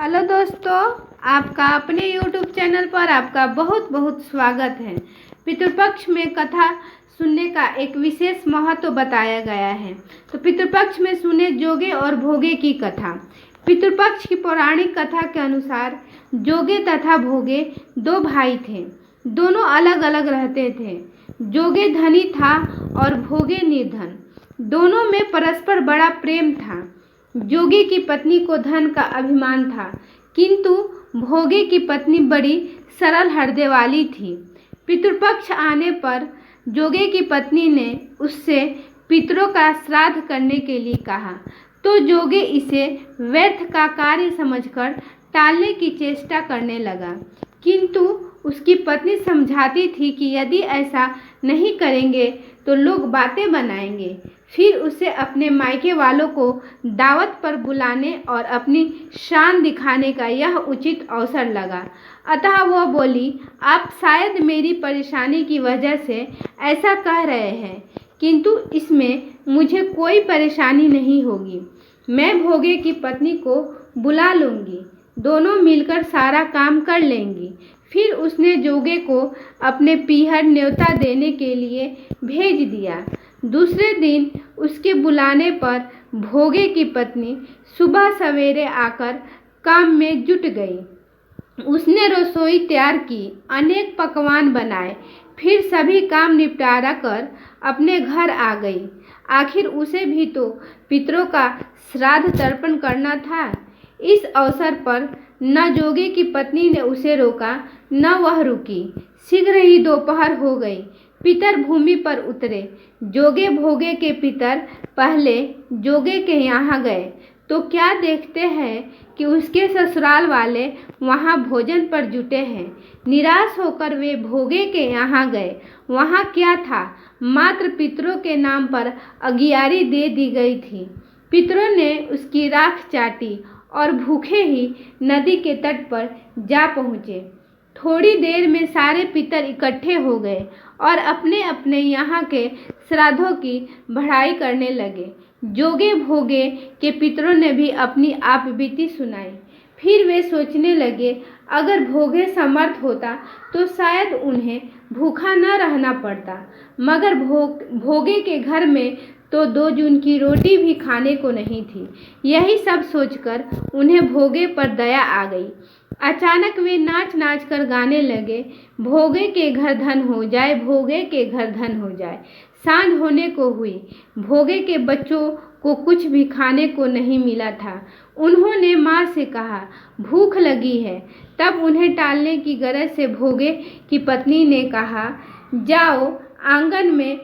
Hello दोस्तों, आपका अपने YouTube चैनल पर आपका बहुत बहुत स्वागत है। पितृपक्ष में कथा सुनने का एक विशेष महत्व बताया गया है। तो पितृपक्ष में सुने जोगे और भोगे की कथा। पितृपक्ष की पौराणिक कथा के अनुसार जोगे तथा भोगे दो भाई थे। दोनों अलग अलग रहते थे। जोगे धनी था और भोगे निर्धन। दोनों में परस्पर बड़ा प्रेम था। जोगे की पत्नी को धन का अभिमान था, किंतु भोगे की पत्नी बड़ी सरल हृदय वाली थी। पितृपक्ष आने पर जोगे की पत्नी ने उससे पितरों का श्राद्ध करने के लिए कहा, तो जोगे इसे व्यर्थ का कार्य समझकर टालने की चेष्टा करने लगा। किंतु उसकी पत्नी समझाती थी कि यदि ऐसा नहीं करेंगे तो लोग बातें बनाएंगे। फिर उसे अपने मायके वालों को दावत पर बुलाने और अपनी शान दिखाने का यह उचित अवसर लगा। अतः वह बोली, आप शायद मेरी परेशानी की वजह से ऐसा कह रहे हैं, किंतु इसमें मुझे कोई परेशानी नहीं होगी। मैं भोगे की पत्नी को बुला लूँगी, दोनों मिलकर सारा काम कर लेंगी। फिर उसने जोगे को अपने पीहर न्योता देने के लिए भेज दिया। दूसरे दिन उसके बुलाने पर भोगे की पत्नी सुबह सवेरे आकर काम में जुट गई। उसने रसोई तैयार की, अनेक पकवान बनाए, फिर सभी काम निपटारा कर अपने घर आ गई। आखिर उसे भी तो पितरों का श्राद्ध तर्पण करना था। इस अवसर पर न जोगे की पत्नी ने उसे रोका, न वह रुकी। शीघ्र ही दोपहर हो गई। पितर भूमि पर उतरे। जोगे भोगे के पितर पहले जोगे के यहाँ गए तो क्या देखते हैं कि उसके ससुराल वाले वहाँ भोजन पर जुटे हैं। निराश होकर वे भोगे के यहाँ गए। वहाँ क्या था, मात्र पितरों के नाम पर अगियारी दे दी गई थी। पितरों ने उसकी राख चाटी और भूखे ही नदी के तट पर जा पहुँचे। थोड़ी देर में सारे पितर इकट्ठे हो गए और अपने अपने यहाँ के श्राद्धों की बढ़ाई करने लगे। जोगे भोगे के पितरों ने भी अपनी आपबीती सुनाई। फिर वे सोचने लगे, अगर भोगे समर्थ होता तो शायद उन्हें भूखा न रहना पड़ता, मगर भोगे के घर में तो 2 जून की रोटी भी खाने को नहीं थी। यही सब सोचकर उन्हें भोगे पर दया आ गई। अचानक वे नाच नाच कर गाने लगे, भोगे के घर धन हो जाए, भोगे के घर धन हो जाए। सांझ होने को हुई। भोगे के बच्चों को कुछ भी खाने को नहीं मिला था। उन्होंने माँ से कहा, भूख लगी है। तब उन्हें टालने की गरज से भोगे की पत्नी ने कहा, जाओ, आंगन में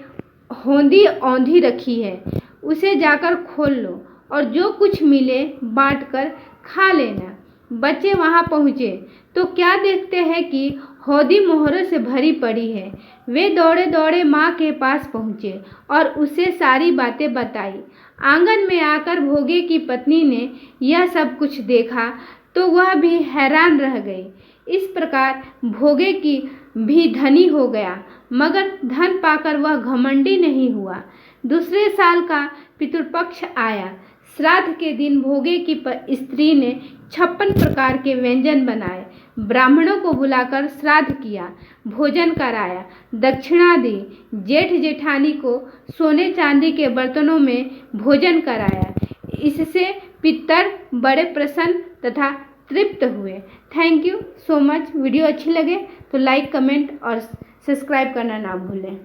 होंदी औंधी रखी है, उसे जाकर खोल लो और जो कुछ मिले बांट कर खा लेना। बच्चे वहां पहुंचे तो क्या देखते हैं कि हौदी मोहरों से भरी पड़ी है। वे दौड़े दौड़े माँ के पास पहुंचे और उसे सारी बातें बताई। आंगन में आकर भोगे की पत्नी ने यह सब कुछ देखा तो वह भी हैरान रह गई। इस प्रकार भोगे की भी धनी हो गया, मगर धन पाकर वह घमंडी नहीं हुआ। दूसरे साल का पितृपक्ष आया। श्राद्ध के दिन भोगे की स्त्री ने 56 प्रकार के व्यंजन बनाए। ब्राह्मणों को बुलाकर श्राद्ध किया, भोजन कराया, दक्षिणा दी। जेठ जेठानी को सोने चांदी के बर्तनों में भोजन कराया। इससे पितर बड़े प्रसन्न तथा तृप्त हुए। Thank you so much. Video अच्छी लगे तो लाइक, कमेंट और सब्सक्राइब करना ना भूलें।